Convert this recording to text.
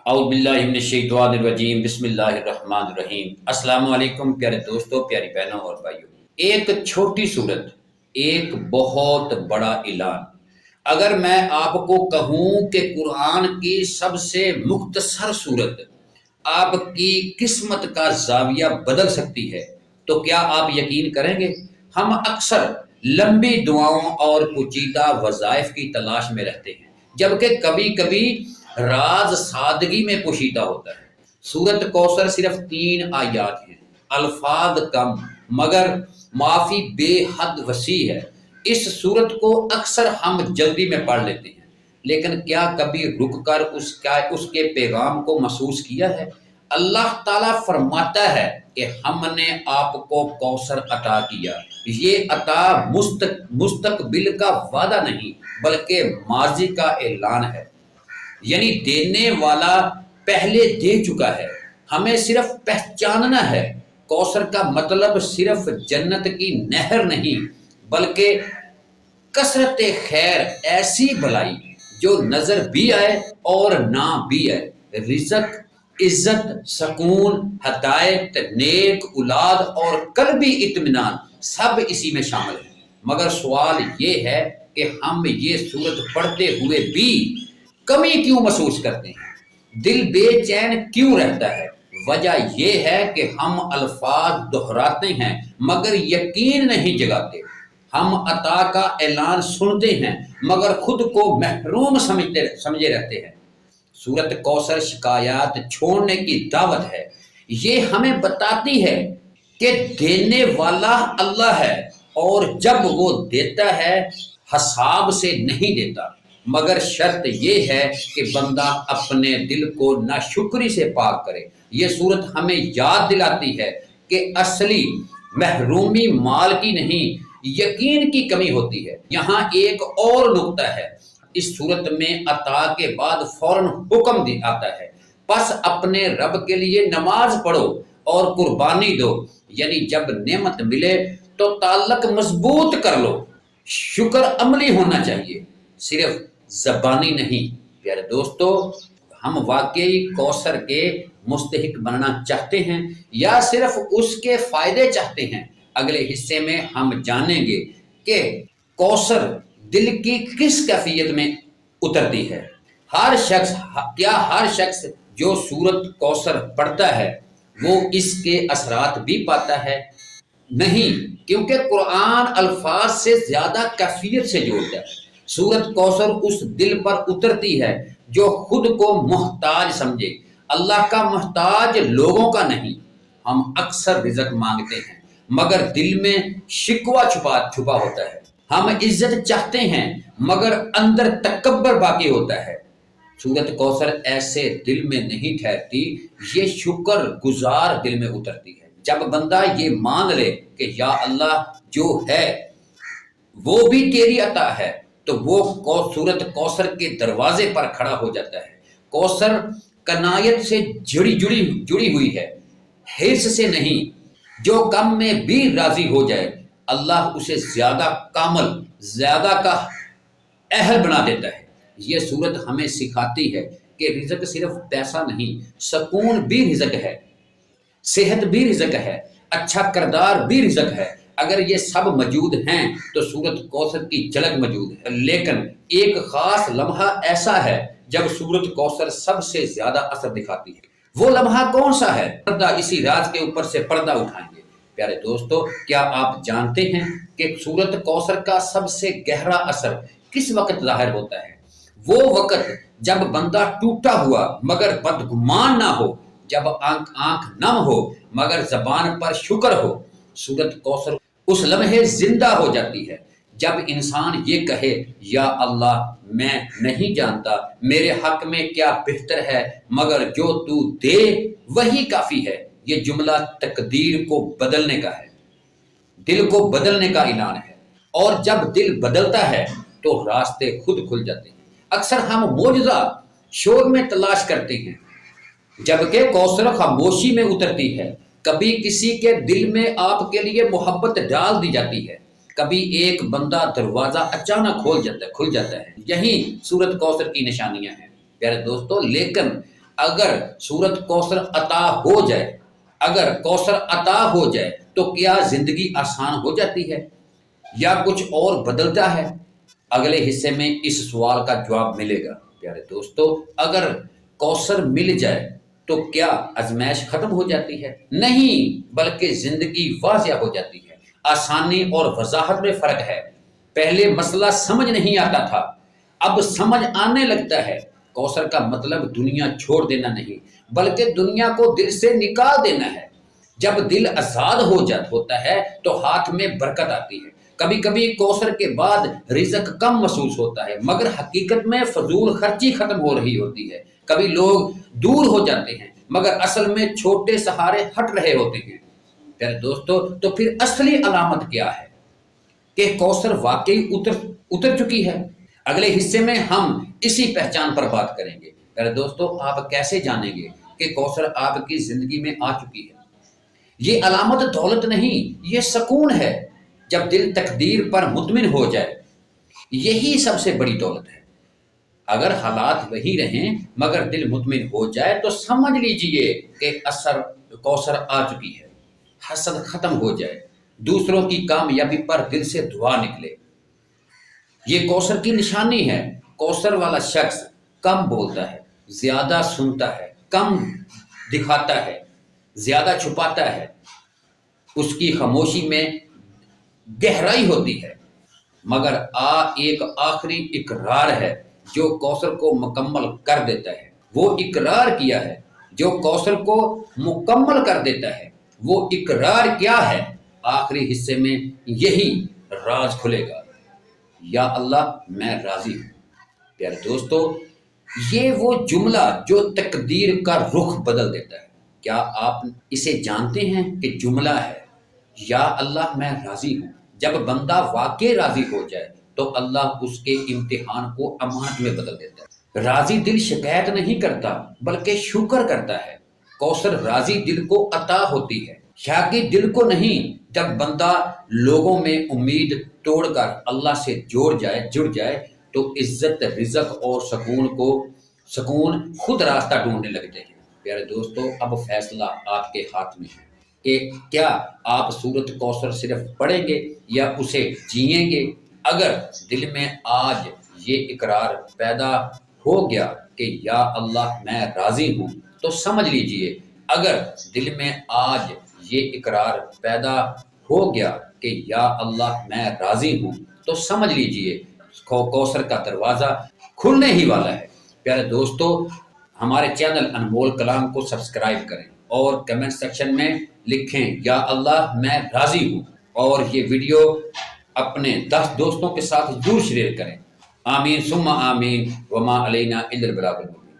اعوذ باللہ من الشیطان الرجیم بسم اللہ الرحمن الرحیم۔ السلام علیکم پیارے دوستوں، پیاری بہنوں اور بھائیوں۔ ایک چھوٹی صورت، ایک بہت بڑا اعلان۔ اگر میں آپ کو کہوں کہ قرآن کی سب سے مختصر صورت آپ کی قسمت کا زاویہ بدل سکتی ہے تو کیا آپ یقین کریں گے؟ ہم اکثر لمبی دعاؤں اور پیچیدہ وظائف کی تلاش میں رہتے ہیں، جبکہ کبھی کبھی راز سادگی میں پوشیدہ ہوتا ہے۔ سورت کوثر صرف 3 آیات ہیں، الفاظ کم مگر معافی بے حد وسیع ہے۔ اس سورت کو اکثر ہم جلدی میں پڑھ لیتے ہیں، لیکن کیا کبھی رک کر اس کے پیغام کو محسوس کیا ہے؟ اللہ تعالیٰ فرماتا ہے کہ ہم نے آپ کو کوثر عطا کیا۔ یہ عطا مستقبل کا وعدہ نہیں بلکہ ماضی کا اعلان ہے، یعنی دینے والا پہلے دے چکا ہے، ہمیں صرف پہچاننا ہے۔ کوثر کا مطلب صرف جنت کی نہر نہیں بلکہ کثرت خیر، ایسی بھلائی جو نظر بھی آئے اور نہ بھی آئے۔ رزق، عزت، سکون، ہدایت، نیک اولاد اور قلبی اطمینان سب اسی میں شامل ہیں۔ مگر سوال یہ ہے کہ ہم یہ صورت پڑھتے ہوئے بھی کمی کیوں محسوس کرتے ہیں؟ دل بے چین کیوں رہتا ہے؟ وجہ یہ ہے کہ ہم الفاظ دہراتے ہیں مگر یقین نہیں جگاتے۔ ہم عطا کا اعلان سنتے ہیں مگر خود کو محروم سمجھے رہتے ہیں۔ سورت کوثر شکایات چھوڑنے کی دعوت ہے۔ یہ ہمیں بتاتی ہے کہ دینے والا اللہ ہے، اور جب وہ دیتا ہے حساب سے نہیں دیتا، مگر شرط یہ ہے کہ بندہ اپنے دل کو ناشکری سے پاک کرے۔ یہ صورت ہمیں یاد دلاتی ہے کہ اصلی محرومی مال کی نہیں، یقین کی کمی ہوتی ہے۔ یہاں ایک اور نقطہ ہے، اس صورت میں عطا کے بعد فوراً حکم آتا ہے، پس اپنے رب کے لیے نماز پڑھو اور قربانی دو، یعنی جب نعمت ملے تو تعلق مضبوط کر لو۔ شکر عملی ہونا چاہیے، صرف زبانی نہیں۔ پیارے دوستو، ہم واقعی کوثر کے مستحق بننا چاہتے ہیں یا صرف اس کے فائدے چاہتے ہیں؟ اگلے حصے میں ہم جانیں گے کہ کوثر دل کی کس کیفیت میں اترتی ہے۔ ہر شخص جو سورت کوثر پڑھتا ہے وہ اس کے اثرات بھی پاتا ہے؟ نہیں، کیونکہ قرآن الفاظ سے زیادہ کیفیت سے جوڑتا ہے۔ سورت کوثر اس دل پر اترتی ہے جو خود کو محتاج سمجھے، اللہ کا محتاج، لوگوں کا نہیں۔ ہم اکثر رزق مانگتے ہیں مگر دل میں شکوہ چھپا ہوتا ہے۔ ہم عزت چاہتے ہیں مگر اندر تکبر باقی ہوتا ہے۔ سورت کوثر ایسے دل میں نہیں ٹھہرتی، یہ شکر گزار دل میں اترتی ہے۔ جب بندہ یہ مان لے کہ یا اللہ جو ہے وہ بھی تیری عطا ہے، تو وہ سورت کوثر کے دروازے پر کھڑا ہو جاتا ہے۔ کوثر کنایت سے جڑی ہوئی ہے، حرص سے نہیں۔ جو کم میں بھی راضی ہو جائے اللہ اسے زیادہ کامل، زیادہ کا اہل بنا دیتا ہے۔ یہ صورت ہمیں سکھاتی ہے کہ رزق صرف پیسہ نہیں، سکون بھی رزق ہے، صحت بھی رزق ہے، اچھا کردار بھی رزق ہے۔ اگر یہ سب موجود ہیں تو سورت کوثر کی جھلک موجود ہے۔ لیکن ایک خاص لمحہ ایسا ہے جب سورت کوثر سب سے زیادہ اثر دکھاتی ہے۔ وہ لمحہ کون سا ہے؟ پردہ، اسی راز کے اوپر سے پردہ اٹھائیں گے۔ پیارے دوستو، کیا آپ جانتے ہیں کہ سورت کوثر کا سب سے گہرا اثر کس وقت ظاہر ہوتا ہے؟ وہ وقت جب بندہ ٹوٹا ہوا مگر بدگمان نہ ہو، جب آنکھ نم ہو مگر زبان پر شکر ہو۔ سورت کوثر اس لمحے زندہ ہو جاتی ہے جب انسان یہ کہے یا اللہ میں نہیں جانتا میرے حق میں کیا بہتر ہے، مگر جو تو دے وہی کافی ہے۔ یہ جملہ تقدیر کو بدلنے کا ہے، دل کو بدلنے کا اعلان ہے، اور جب دل بدلتا ہے تو راستے خود کھل جاتے ہیں۔ اکثر ہم معجزہ شور میں تلاش کرتے ہیں جبکہ کوثر خاموشی میں اترتی ہے۔ کبھی کسی کے دل میں آپ کے لیے محبت ڈال دی جاتی ہے، کبھی ایک بندہ دروازہ اچانک کھل جاتا ہے۔ یہی سورت کوثر کی نشانیاں ہیں پیارے دوستو۔ لیکن اگر سورت کوثر عطا ہو جائے، اگر کوثر عطا ہو جائے تو کیا زندگی آسان ہو جاتی ہے یا کچھ اور بدلتا ہے؟ اگلے حصے میں اس سوال کا جواب ملے گا پیارے دوستو۔ اگر کوثر مل جائے تو کیا ازمائش ختم ہو جاتی ہے؟ نہیں، بلکہ زندگی واضح ہو جاتی ہے۔ آسانی اور وضاحت میں فرق ہے۔ پہلے مسئلہ سمجھ نہیں آتا تھا، اب سمجھ آنے لگتا ہے۔ کوثر کا مطلب دنیا چھوڑ دینا نہیں، بلکہ دنیا کو دل سے نکال دینا ہے۔ جب دل آزاد ہوتا ہے تو ہاتھ میں برکت آتی ہے۔ کبھی کبھی کوثر کے بعد رزق کم محسوس ہوتا ہے، مگر حقیقت میں فضول خرچی ختم ہو رہی ہوتی ہے۔ کبھی لوگ دور ہو جاتے ہیں مگر اصل میں چھوٹے سہارے ہٹ رہے ہوتے ہیں۔ پیارے دوستو، تو پھر اصلی علامت کیا ہے کہ کوثر واقعی اتر چکی ہے؟ اگلے حصے میں ہم اسی پہچان پر بات کریں گے۔ پیارے دوستو، آپ کیسے جانیں گے کہ کوثر آپ کی زندگی میں آ چکی ہے؟ یہ علامت دولت نہیں، یہ سکون ہے۔ جب دل تقدیر پر مطمئن ہو جائے، یہی سب سے بڑی دولت ہے۔ اگر حالات وہی رہیں مگر دل مطمئن ہو جائے تو سمجھ لیجئے کہ کوثر آ چکی ہے۔ حسد ختم ہو جائے، دوسروں کی کامیابی پر دل سے دعا نکلے، یہ کوثر کی نشانی ہے۔ کوثر والا شخص کم بولتا ہے، زیادہ سنتا ہے، کم دکھاتا ہے، زیادہ چھپاتا ہے۔ اس کی خاموشی میں گہرائی ہوتی ہے۔ مگر ایک آخری اقرار ہے جو کوثر کو مکمل کر دیتا ہے۔ وہ اقرار کیا ہے جو کوثر کو مکمل کر دیتا ہے۔ وہ اقرار کیا ہے؟ آخری حصے میں یہی راز کھلے گا۔ یا اللہ میں راضی ہوں۔ پیارے دوستو، یہ وہ جملہ جو تقدیر کا رخ بدل دیتا ہے۔ کیا آپ اسے جانتے ہیں کہ جملہ ہے یا اللہ میں راضی ہوں؟ جب بندہ واقعی راضی ہو جائے تو اللہ اس کے امتحان کو امانت میں بدل دیتا ہے۔ راضی دل شکایت نہیں کرتا بلکہ شکر کرتا ہے۔ کوثر راضی دل کو عطا ہوتی ہے، شاکی دل کو نہیں۔ جب بندہ لوگوں میں امید توڑ کر اللہ سے جڑ جائے تو عزت، رزق اور سکون خود راستہ ڈھونڈنے لگتے ہیں۔ پیارے دوستو، اب فیصلہ آپ کے ہاتھ میں ہے کہ کیا آپ سورت کوثر صرف پڑھیں گے یا اسے جئیں گے؟ اگر دل میں آج یہ اقرار پیدا ہو گیا کہ یا اللہ میں راضی ہوں تو سمجھ لیجئے، اگر دل میں آج یہ اقرار پیدا ہو گیا کہ یا اللہ میں راضی ہوں تو سمجھ لیجئے کوثر کا دروازہ کھلنے ہی والا ہے۔ پیارے دوستو، ہمارے چینل انمول کلام کو سبسکرائب کریں اور کمنٹ سیکشن میں لکھیں یا اللہ میں راضی ہوں، اور یہ ویڈیو اپنے 10 دوستوں کے ساتھ ضرور شیئر کریں۔ آمین ثم آمین، وما علینا الا البلاغ المبین۔